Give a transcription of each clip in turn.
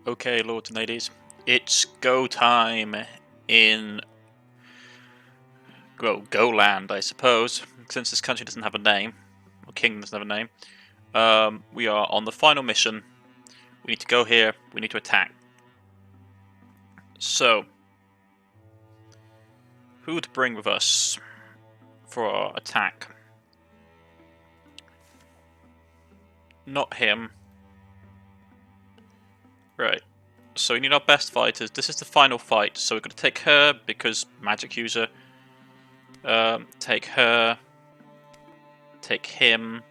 Okay, lords and ladies, it's go time in Goland, I suppose, since this country doesn't have a name, or kingdom doesn't have a name. We are on the final mission. We need to go here. We need to attack. So, who to bring with us for our attack? Not him. Right. So we need our best fighters. This is the final fight, so we're going to take her because magic user. Take her. Take him.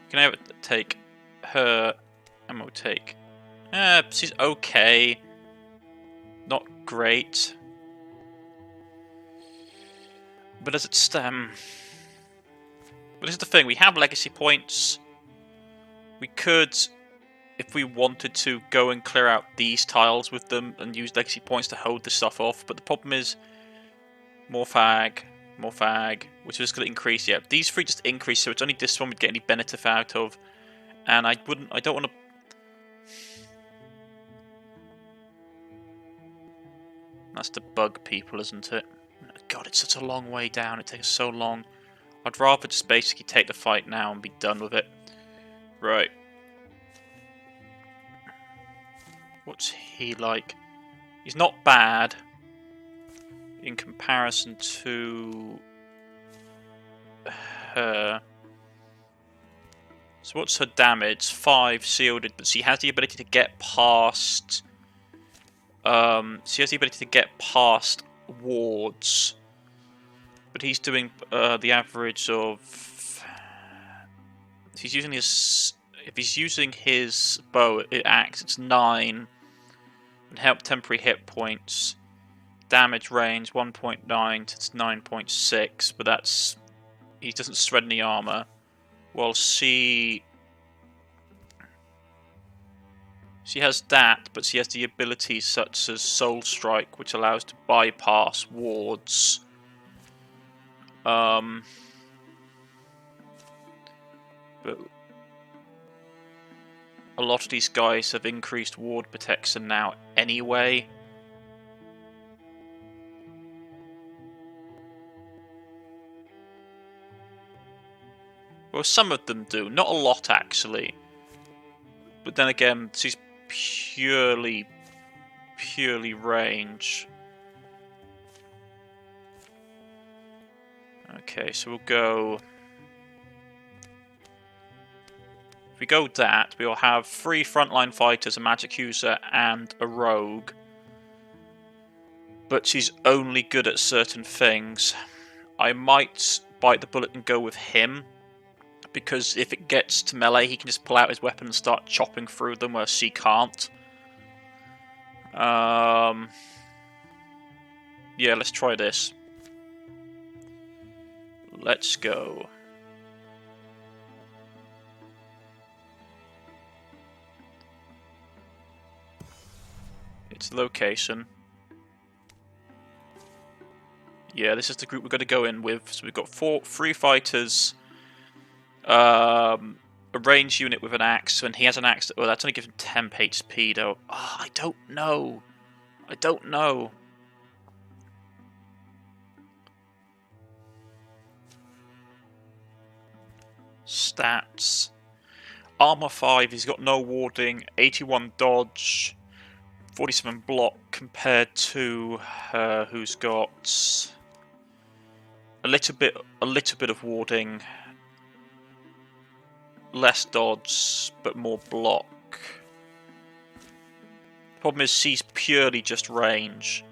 Can I take her? And we'll take. She's okay. Not great. But as it But this is the thing. We have legacy points. We could, if we wanted to, go and clear out these tiles with them and use legacy points to hold this stuff off. But the problem is, more fag, which is just going to increase. Yeah, these three just increase, so it's only this one we'd get any benefit out of. And I don't want to. That's to bug people, isn't it? God, it's such a long way down. It takes so long. I'd rather just basically take the fight now and be done with it. Right. What's he like? He's not bad in comparison to her. So what's her damage? 5 shielded, but she has the ability to get past. She has the ability to get past wards, but he's doing the average of. He's using his. If he's using his bow, axe, it's 9, and help temporary hit points. Damage range 1.9 to 9.6, but that's he doesn't shred any armor. While she has that, but she has the abilities such as Soul Strike, which allows to bypass wards. But a lot of these guys have increased ward protection now anyway. Well, some of them do. Not a lot, actually. But then again, she's purely range. Okay, so we'll go. If we go that, we'll have 3 frontline fighters, a magic user, and a rogue. But she's only good at certain things. I might bite the bullet and go with him, because if it gets to melee, he can just pull out his weapon and start chopping through them, where she can't. Yeah, let's try this. Let's go. It's the location. Yeah, this is the group we're going to go in with. So we've got 3 fighters, a range unit with an axe, and he has an axe. Well, that's only given 10 HP though. Oh, I don't know. Stats. Armor 5, he's got no warding, 81 dodge, 47 block compared to her who's got a little bit of warding, less dodge but more block. The problem is she's purely just range,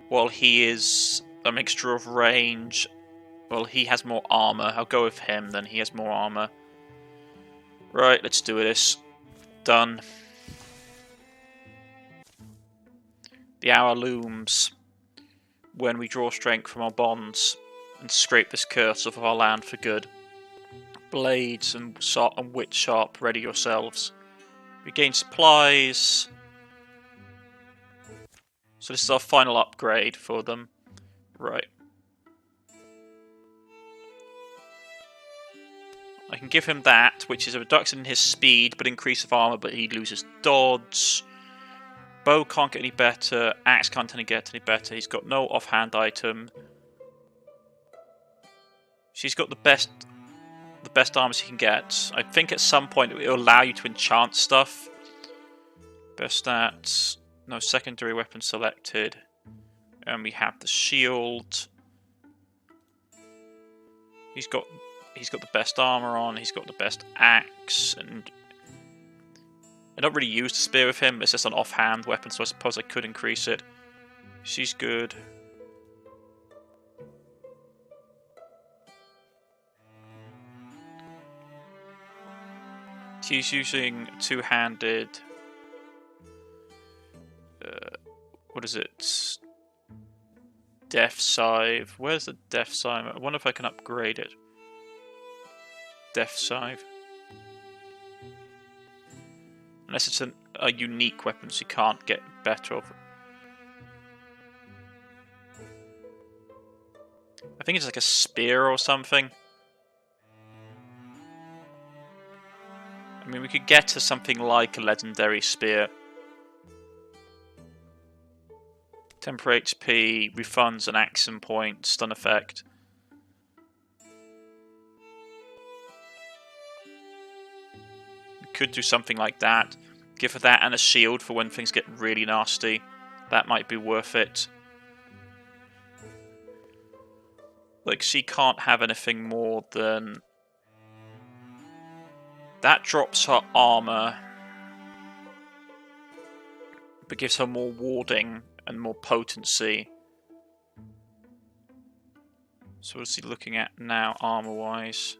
while he is a mixture of range. Well, he has more armor. I'll go with him, then he has more armor. Right, let's do this. Done. The hour looms when we draw strength from our bonds and scrape this curse off of our land for good. Blades and wit sharp, ready yourselves. We gain supplies. So this is our final upgrade for them. Right. I can give him that, which is a reduction in his speed, but increase of armor, but he loses dodge. Bow can't get any better. Axe can't get any better. He's got no offhand item. She's got the best armors he can get. I think at some point it will allow you to enchant stuff. Best stats. No secondary weapon selected. And we have the shield. He's got the best armor on. He's got the best axe, and I don't really use the spear with him. It's just an offhand weapon, so I suppose I could increase it. She's good. She's using two-handed. What is it? Death Scythe. Where's the Death Scythe? I wonder if I can upgrade it. Death Scythe. Unless it's a unique weapon, so you can't get better of it. I think it's like a spear or something. I mean, we could get to something like a legendary spear. Temporary HP, refunds an action point, stun effect. We could do something like that. Give her that and a shield for when things get really nasty. That might be worth it. Like, she can't have anything more than... That drops her armor, but gives her more warding and more potency. So what's he looking at now, armor-wise?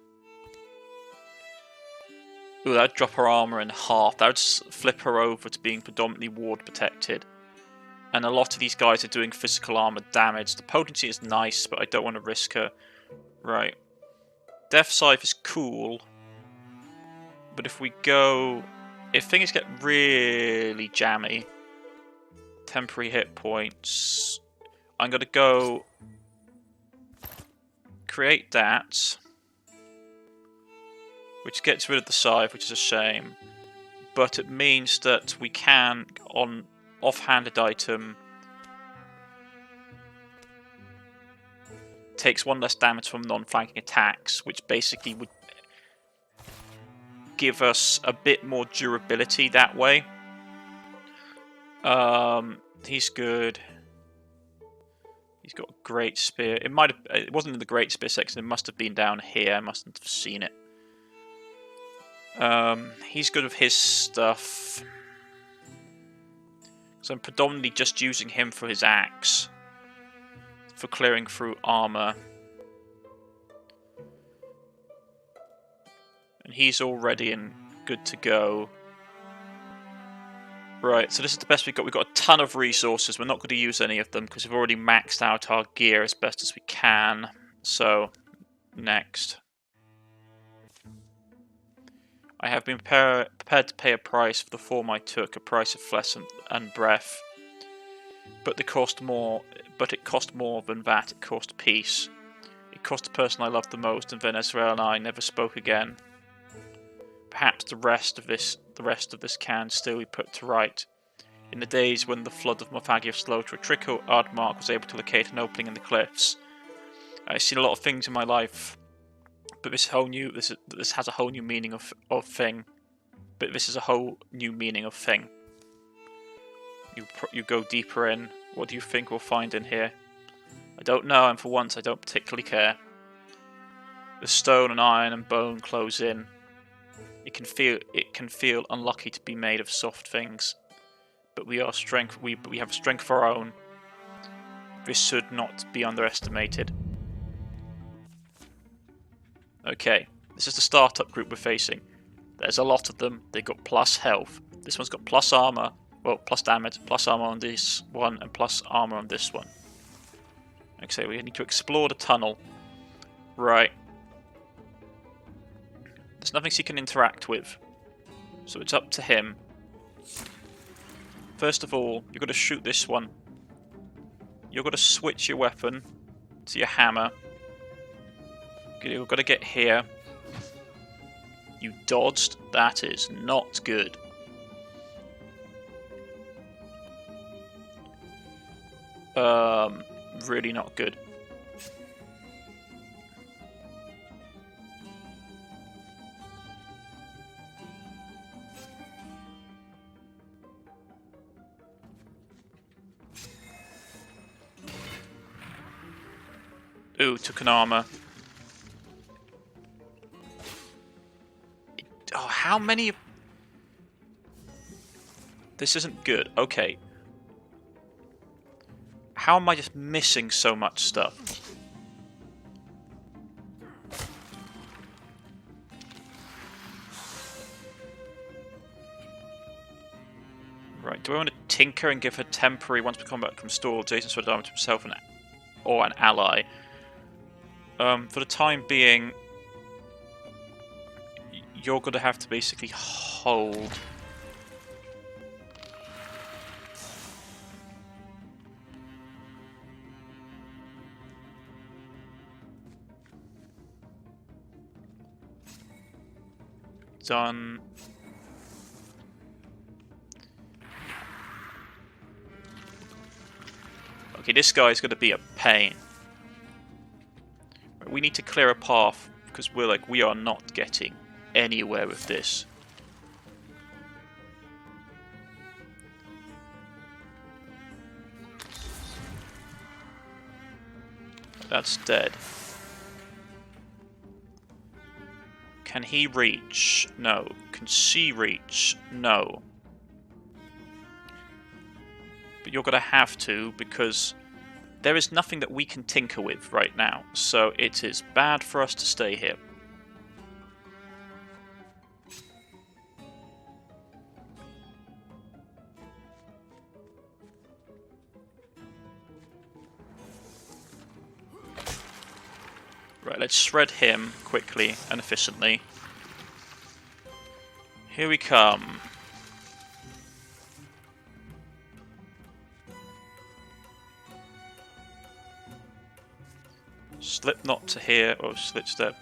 Ooh, that'd drop her armor in half. That would flip her over to being predominantly ward protected. And a lot of these guys are doing physical armor damage. The potency is nice, but I don't want to risk her. Right. Death Scythe is cool. But if we go... If things get really jammy... Temporary hit points... I'm going to go... Create that... Which gets rid of the scythe, which is a shame. But it means that we can, on off-handed item... Takes one less damage from non-flanking attacks, which basically would... give us a bit more durability that way. He's good. He's got a great spear. It wasn't in the great spear section. It must have been down here. I mustn't have seen it. He's good with his stuff. So I'm predominantly just using him for his axe, for clearing through armor. And he's all ready and good to go. Right, so this is the best we've got. We've got a ton of resources. We're not going to use any of them because we've already maxed out our gear as best as we can. So, next. I have been prepared to pay a price for the form I took, a price of flesh and breath. But it cost more than that. It cost peace. It cost the person I loved the most, and then Ezreal and I never spoke again. Perhaps the rest of this can still be put to right. In the days when the flood of Morphagia slowed to a trickle, Ardmark was able to locate an opening in the cliffs. I've seen a lot of things in my life, but this has a whole new meaning of thing. But this is a whole new meaning of thing. You go deeper in. What do you think we'll find in here? I don't know, and for once I don't particularly care. The stone and iron and bone close in. It can feel unlucky to be made of soft things, but we have strength of our own. This should not be underestimated. Okay, this is the startup group we're facing. There's a lot of them. They got plus health. This one's got plus armor. Well, plus damage, plus armor on this one, and plus armor on this one. Okay, we need to explore the tunnel. Right. There's nothing she can interact with, so it's up to him. First of all, you've got to shoot this one. You've got to switch your weapon to your hammer. You've got to get here. You dodged? That is not good. Really not good. Ooh, took an armor. Oh, how many? This isn't good. Okay. How am I just missing so much stuff? Right, do I want to tinker and give her temporary once per combat can restore Jason's sword armor to himself or an ally? For the time being, you're going to have to basically hold. Done. Okay, this guy's going to be a pain. We need to clear a path because we are not getting anywhere with this. That's dead. Can he reach? No. Can she reach? No. But you're going to have to, because there is nothing that we can tinker with right now. So it is bad for us to stay here. Right, let's shred him quickly and efficiently. Here we come. Slipknot to here, or Slipstep.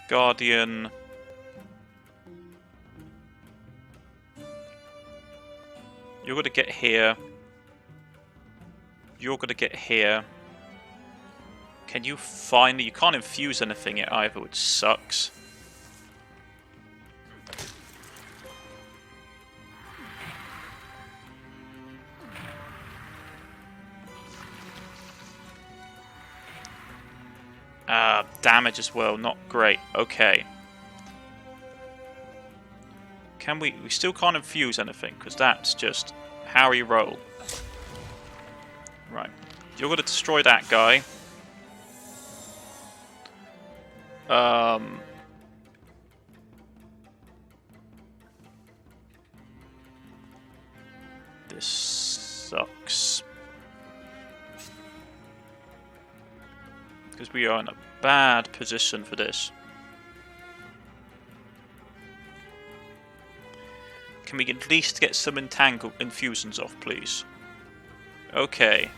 Guardian. You're going to get here. You're going to get here. Can you finally... You can't infuse anything yet either, which sucks. Damage as well, not great. Okay. Can we... We still can't infuse anything, because that's just how you roll. Right. You're going to destroy that guy. This sucks. Because we are in a bad position for this. Can we at least get some infusions off, please? Okay.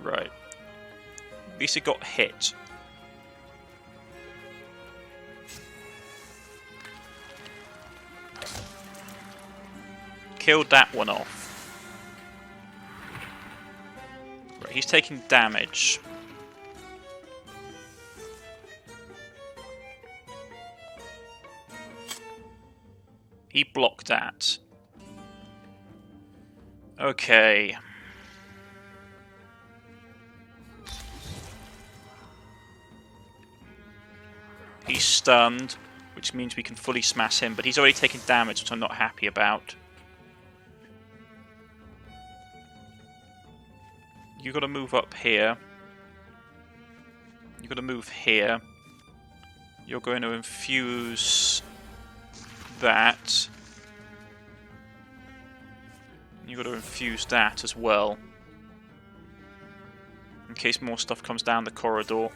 Right. At least it got hit. Killed that one off. Right, he's taking damage. He blocked that. Okay. He's stunned, which means we can fully smash him, but he's already taken damage, which I'm not happy about. You got to move up here. You got to move here. You're going to infuse that. You got to infuse that as well, in case more stuff comes down the corridor.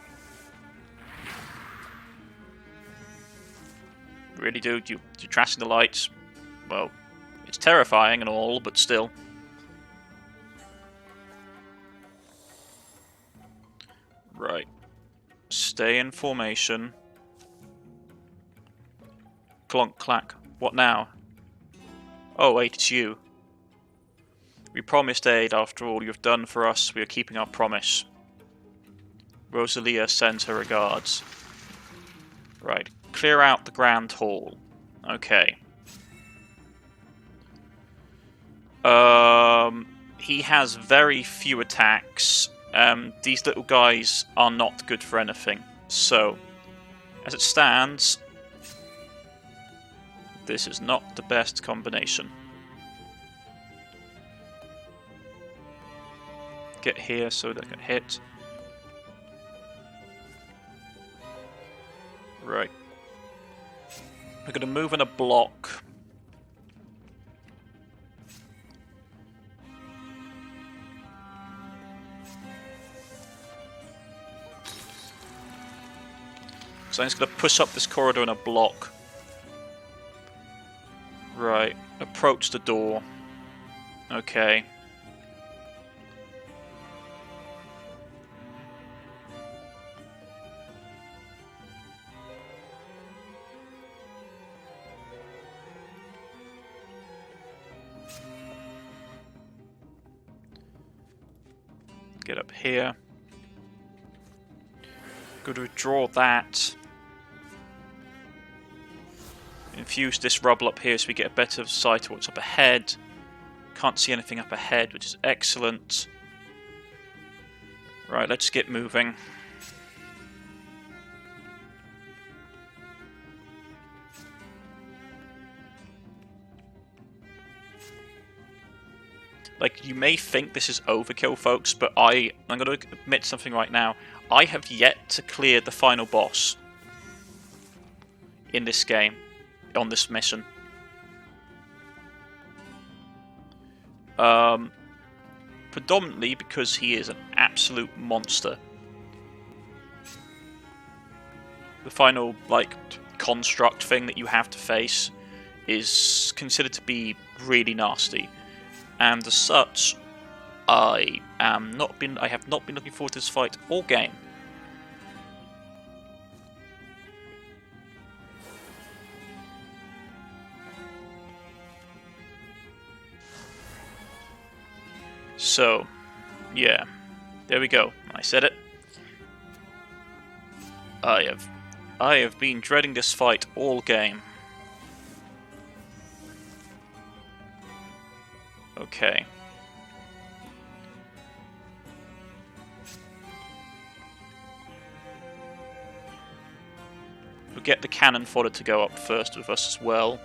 Really, dude, you're trashing the lights. Well, it's terrifying and all, but still. Right. Stay in formation. Clonk, clack. What now? Oh, wait, it's you. We promised aid after all you've done for us. We are keeping our promise. Rosalia sends her regards. Right. Clear out the Grand Hall. Okay. He has very few attacks. These little guys are not good for anything. So, as it stands, this is not the best combination. Get here so they can hit. Right. We're going to move in a block. So I'm just going to push up this corridor in a block. Right. Approach the door. Okay. Get up here. Going to withdraw that. Infuse this rubble up here so we get a better sight of what's up ahead. Can't see anything up ahead, which is excellent. Right, let's get moving. Like, you may think this is overkill, folks, but I'm going to admit something right now. I have yet to clear the final boss in this game, on this mission. Predominantly because he is an absolute monster. The final, like, construct thing that you have to face is considered to be really nasty. And as such, I have not been looking forward to this fight all game. So, yeah, there we go. I said it. I have been dreading this fight all game. Okay. We'll get the cannon fodder to go up first with us as well.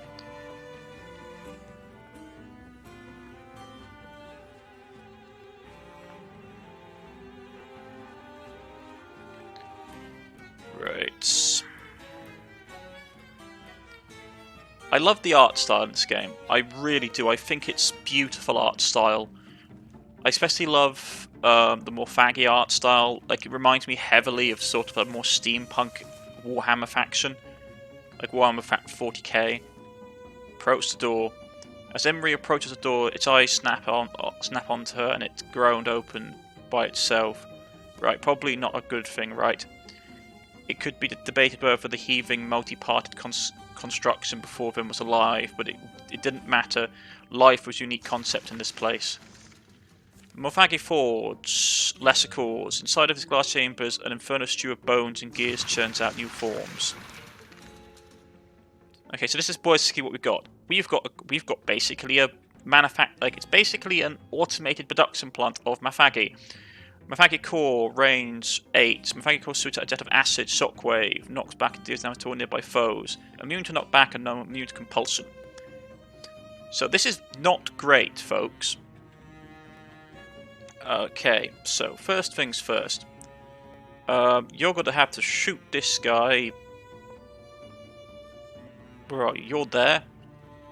Right. I love the art style in this game. I really do. I think it's beautiful art style. I especially love the more faggy art style. Like, it reminds me heavily of sort of a more steampunk Warhammer faction. Like Warhammer 40k. Approach the door. As Emery approaches the door, its eyes snap onto her and it's groaned open by itself. Right, probably not a good thing, right? It could be debated whether the heaving, multi-parted construction before them was alive, but it didn't matter. Life was a unique concept in this place. Morphagi Forge, lesser cores. Inside of these glass chambers, an infernal stew of bones and gears churns out new forms. Okay, so this is basically what we've got. We've got basically a it's basically an automated production plant of Mafagi. Mafagi Core, range 8. Mafagi Core shoots out a jet of acid, shockwave, knocks back and deals damage to all nearby foes. Immune to knockback and no immune to compulsion. So this is not great, folks. Okay, so first things first. You're going to have to shoot this guy. Where are you? You're there?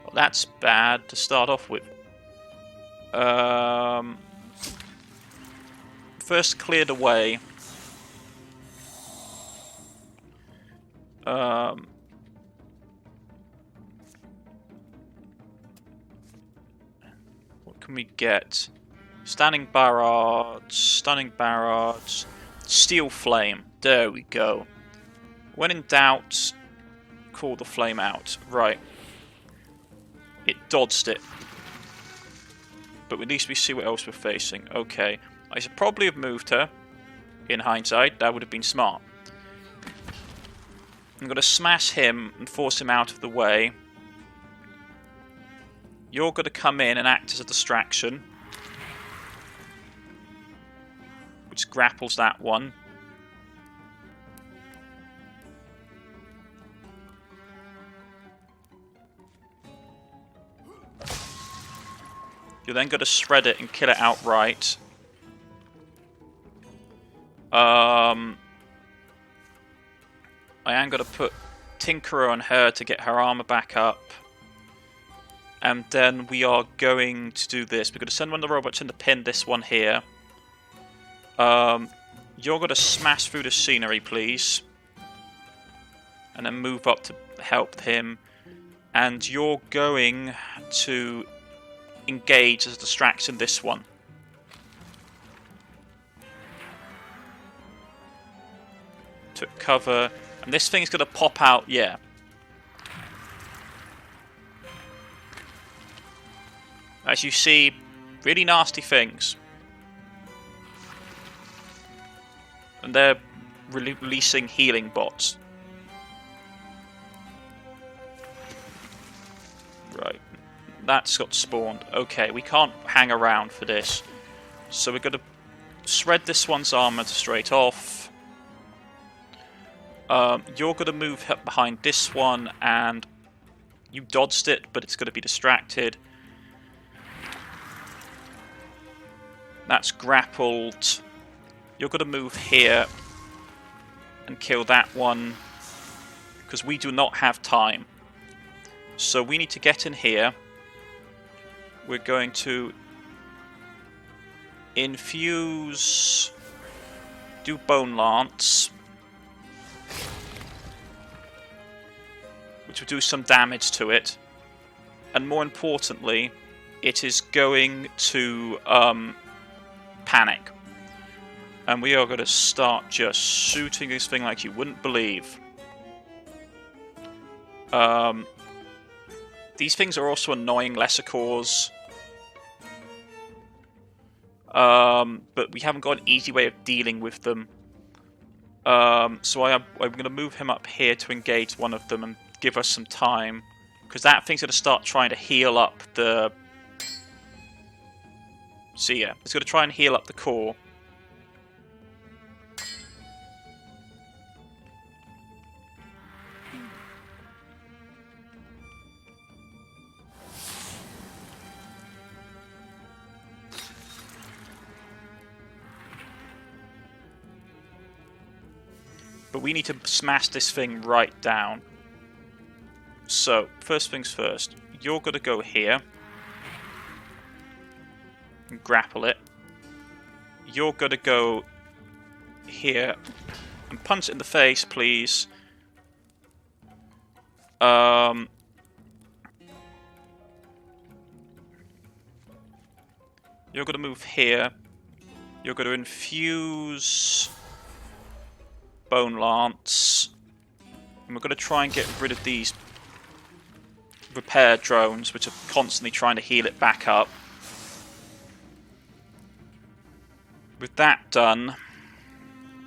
Well, that's bad to start off with. First cleared away. What can we get? Stunning barrage, steel flame. There we go. When in doubt, call the flame out. Right. It dodged it. But at least we see what else we're facing. Okay. I should probably have moved her. In hindsight, that would have been smart. I'm going to smash him and force him out of the way. You're going to come in and act as a distraction. Which grapples that one. You're then going to shred it and kill it outright. I am going to put Tinkerer on her to get her armor back up. And then we are going to do this. We're going to send one of the robots in to pin this one here. You're going to smash through the scenery, please. And then move up to help him. And you're going to engage as a distraction this one. Took cover. And this thing's going to pop out, yeah. As you see, really nasty things. And they're releasing healing bots. Right. That's got spawned. Okay, we can't hang around for this. So we're going to shred this one's armor straight off. You're going to move behind this one, and you dodged it, but it's going to be distracted. That's grappled. You're going to move here and kill that one, because we do not have time. So we need to get in here. We're going to infuse, do Bone Lance, which will do some damage to it. And more importantly, it is going to panic. And we are going to start just shooting this thing like you wouldn't believe. These things are also annoying lessicores. But we haven't got an easy way of dealing with them. So I'm going to move him up here to engage one of them and give us some time. Because that thing's going to start trying to heal up the... See ya. It's going to try and heal up the core. But we need to smash this thing right down. So, first things first. You're going to go here. And grapple it. You're going to go here. And punch it in the face, please. You're going to move here. You're going to infuse Bone Lance. And we're going to try and get rid of these repair drones, which are constantly trying to heal it back up. With that done,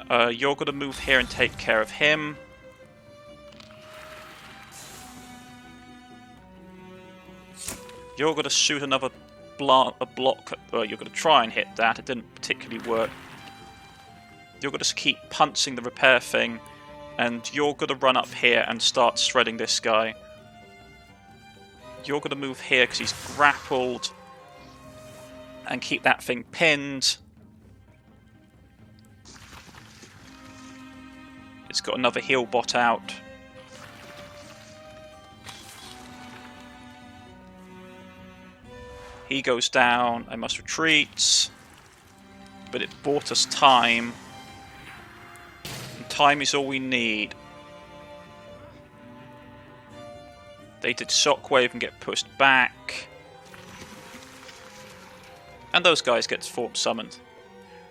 you're going to move here and take care of him. You're going to shoot another block. You're going to try and hit that. It didn't particularly work. You're going to keep punching the repair thing, and you're going to run up here and start shredding this guy. You're going to move here because he's grappled, and keep that thing pinned. It's got another heal bot out. He goes down. I must retreat. But it bought us time. And time is all we need. They did shockwave and get pushed back. And those guys get form summoned.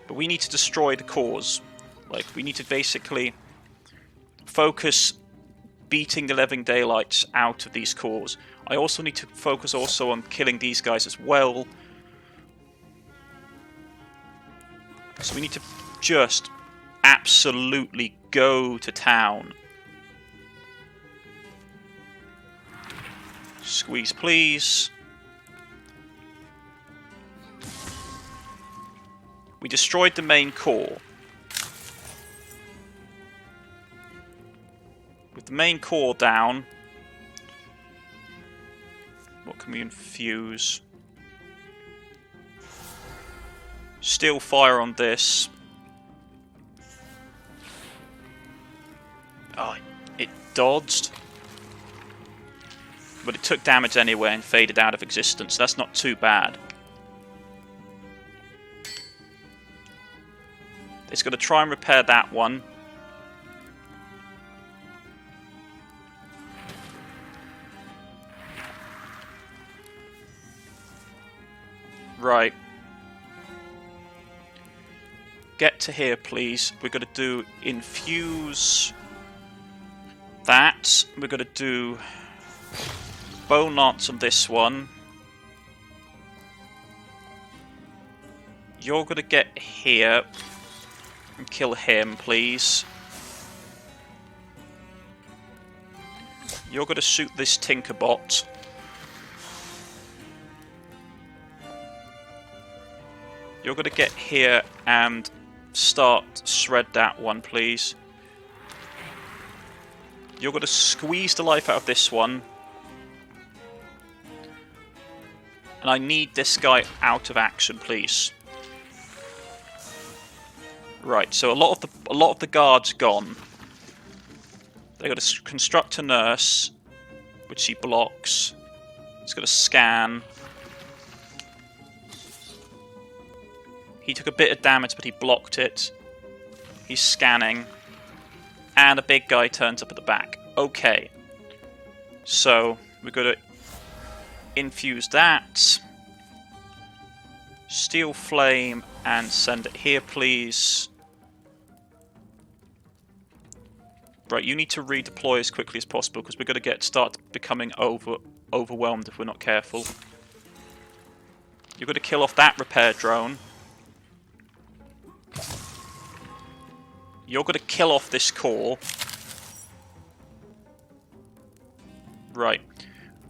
But we need to destroy the cores. Like, we need to basically focus beating the living daylights out of these cores. I also need to focus also on killing these guys as well. So we need to just absolutely go to town. Squeeze, please. We destroyed the main core. With the main core down, what can we infuse? Steel fire on this. Oh, it dodged. But it took damage anyway and faded out of existence. That's not too bad. It's going to try and repair that one. Right. Get to here, please. We're going to do infuse that. We're going to do bone lance on this one. You're going to get here and kill him, please. You're going to shoot this Tinkerbot. You're going to get here and start shred that one, please. You're going to squeeze the life out of this one. And I need this guy out of action, please. Right, so a lot of the guards gone. They're going to construct a nurse, which he blocks. He's going to scan. He took a bit of damage, but he blocked it. He's scanning. And a big guy turns up at the back. Okay. So, we're going to infuse that. Steel flame and send it here, please. Right, you need to redeploy as quickly as possible because we're going to start becoming overwhelmed if we're not careful. You're going to kill off that repair drone. You're going to kill off this core. Right.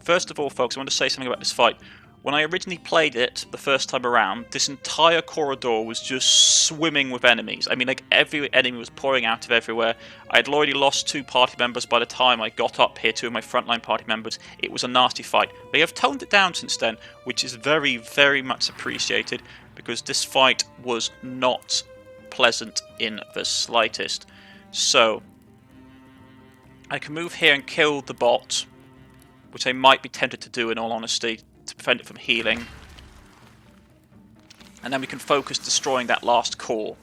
First of all, folks, I want to say something about this fight. When I originally played it the first time around, this entire corridor was just swimming with enemies. I mean, like, every enemy was pouring out of everywhere. I had already lost 2 party members by the time I got up here, 2 of my frontline party members. It was a nasty fight. They have toned it down since then, which is very, very much appreciated, because this fight was not pleasant in the slightest. So, I can move here and kill the bot, which I might be tempted to do in all honesty, to prevent it from healing. And then we can focus destroying that last core.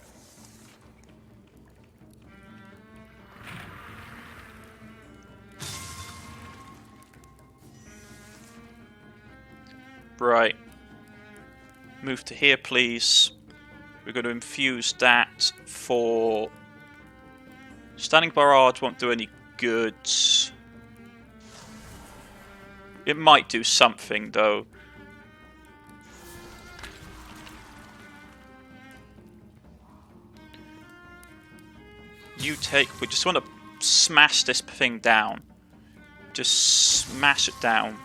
Right. Move to here, please. We're going to infuse that for... Standing barrage won't do any good. It might do something, though. You take... We just want to smash this thing down. Just smash it down.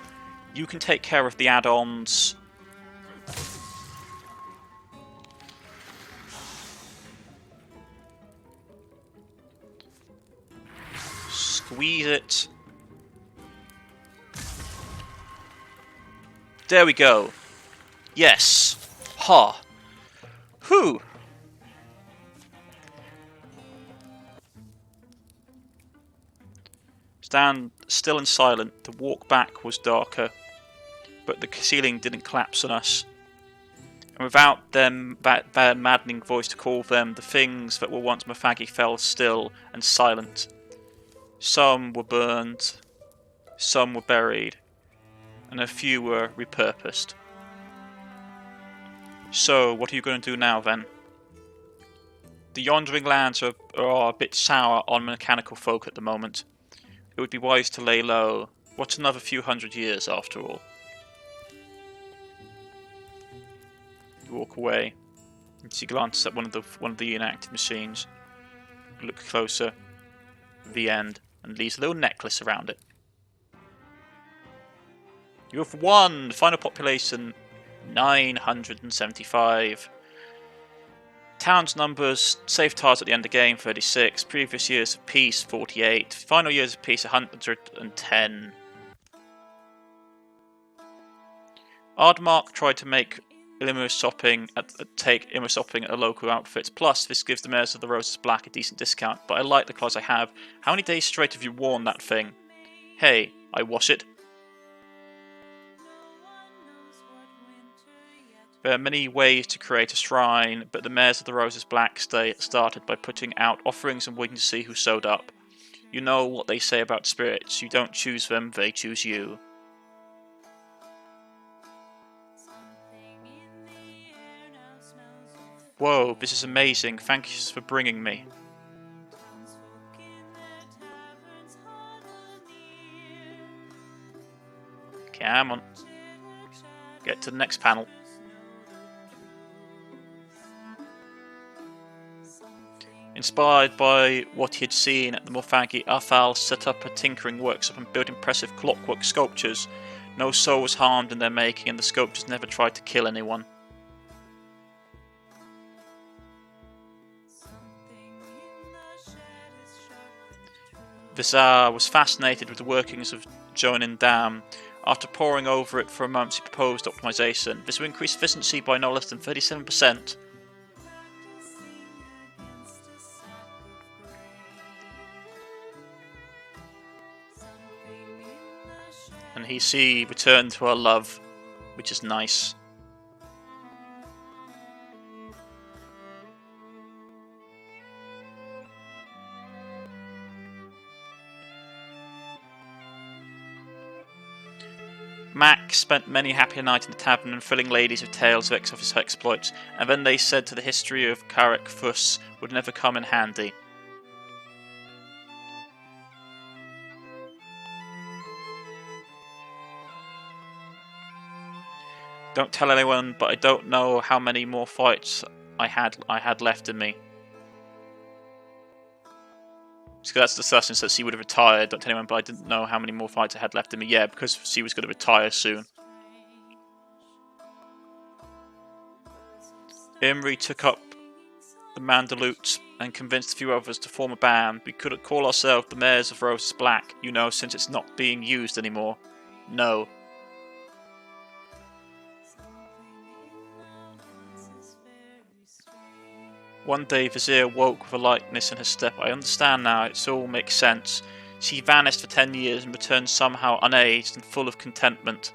You can take care of the add-ons. Squeeze it. There we go. Yes. Ha. Whew. Stand still and silent. The walk back was darker, but the ceiling didn't collapse on us. And without them, their maddening voice to call them, the things that were once Mafagi fell still and silent. Some were burned, some were buried, and a few were repurposed. So, what are you going to do now, then? The Yondering Lands are a bit sour on mechanical folk at the moment. It would be wise to lay low. What's another few hundred years, after all? You walk away. And she glances at one of the inactive machines. Look closer. The end. And leaves a little necklace around it. You have won! Final population 975. Towns numbers, save tiles at the end of the game 36, previous years of peace 48, final years of peace 110. Ardmark tried to make take Ilmo shopping at local outfits, plus this gives the Mares of the Roses Black a decent discount, but I like the clothes I have. How many days straight have you worn that thing? Hey, I wash it. There are many ways to create a shrine, but the Mares of the Roses Black started by putting out offerings and waiting to see who showed up. You know what they say about spirits, you don't choose them, they choose you. Whoa, this is amazing, thank you for bringing me. Come on. Get to the next panel. Inspired by what he had seen at the Morfagi, Athal set up a tinkering workshop and built impressive clockwork sculptures. No soul was harmed in their making, and the sculptures never tried to kill anyone. Vizar was fascinated with the workings of Jonin Dam. After poring over it for a month, he proposed optimization. This will increase efficiency by no less than 37%. And he returned to her love, which is nice. Mac spent many happy nights in the tavern and filling ladies with tales of his exploits, and then they said to the history of Carrick Fuss would never come in handy. Don't tell anyone, but I don't know how many more fights I had left in me. So that's the assumption that she would have retired. Don't tell anyone, but I didn't know how many more fights I had left in me. Yeah, because she was going to retire soon. Imri took up the mandolute and convinced a few others to form a band. We could call ourselves the Mares of Roses Black, you know, since it's not being used anymore. No. One day Vizier woke with a lightness in her step. I understand now, it all makes sense. She vanished for 10 years and returned somehow unaged and full of contentment.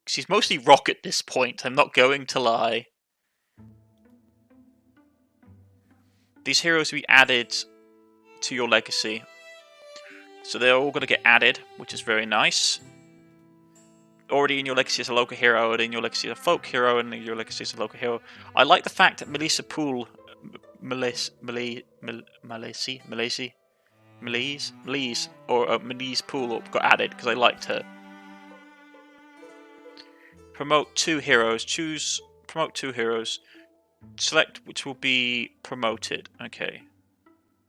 She's mostly rock at this point, I'm not going to lie. These heroes will be added to your legacy. So they're all going to get added, which is very nice. Already in your legacy as a local hero, and in your legacy as a folk hero, and in your legacy as a local hero. I like the fact that Melissa Poole, Melise, Poole got added because I liked her. Promote 2 heroes. Promote 2 heroes. Select which will be promoted. Okay.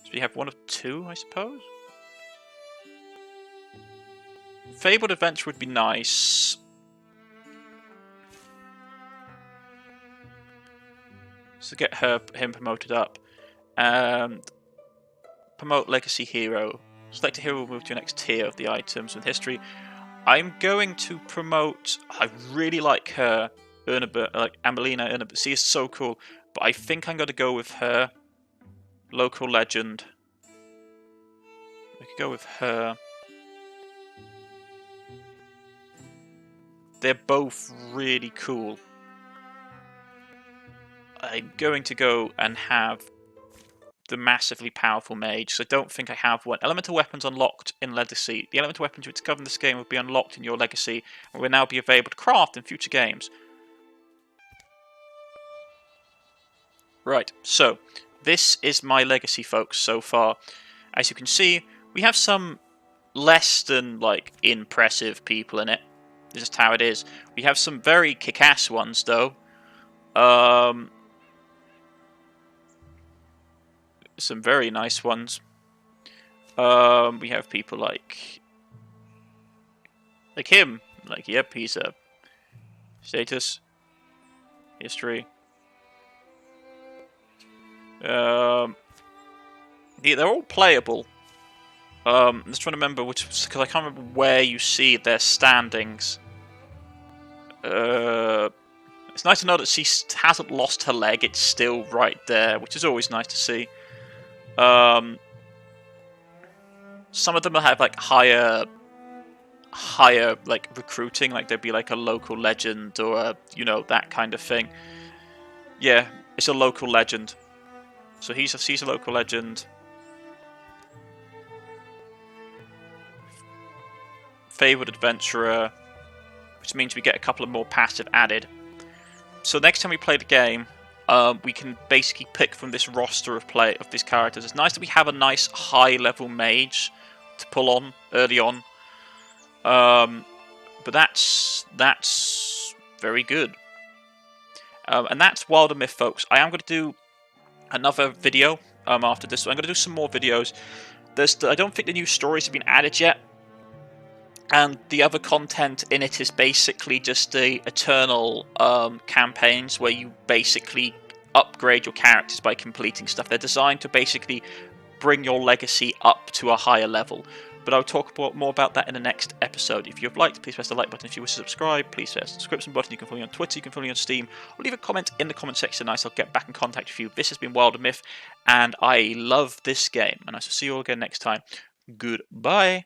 So we have one of 2, I suppose. Fabled Adventure would be nice. So get him promoted up. And promote Legacy Hero. Select a hero will move to your next tier of the items with history. I'm going to promote. I really like her, Amelina Ernabert. She is so cool. But I think I'm going to go with her. Local legend. We could go with her. They're both really cool. I'm going to go and have the massively powerful mage, so I don't think I have one. Elemental weapons unlocked in Legacy. The elemental weapons you discover in this game will be unlocked in your Legacy and will now be available to craft in future games. Right, so this is my legacy, folks, so far. As you can see, we have some less than, like, impressive people in it. This is how it is. We have some very kick-ass ones, though. Some very nice ones. We have people like him. Like, yep, he's a status, history. Yeah, they're all playable. I'm just trying to remember which, because I can't remember where you see their standings. It's nice to know that she hasn't lost her leg; it's still right there, which is always nice to see. Some of them will have like higher like recruiting, like there'd be like a local legend or that kind of thing. Yeah, it's a local legend. So he's a local legend. Favoured adventurer, which means we get a couple of more passive added. So next time we play the game, we can basically pick from this roster of these characters. It's nice that we have a nice high level mage to pull on early on. But that's very good. And that's WilderMyth, folks. I am going to do another video after this. So I'm going to do some more videos. I don't think the new stories have been added yet. And the other content in it is basically just the eternal campaigns where you basically upgrade your characters by completing stuff. They're designed to basically bring your legacy up to a higher level. But I'll talk more about that in the next episode. If you've liked, please press the like button. If you wish to subscribe, please press the subscription button. You can follow me on Twitter, you can follow me on Steam, or leave a comment in the comment section. Nice, I'll get back in contact with you. This has been WilderMyth, and I love this game. And I shall see you all again next time. Goodbye.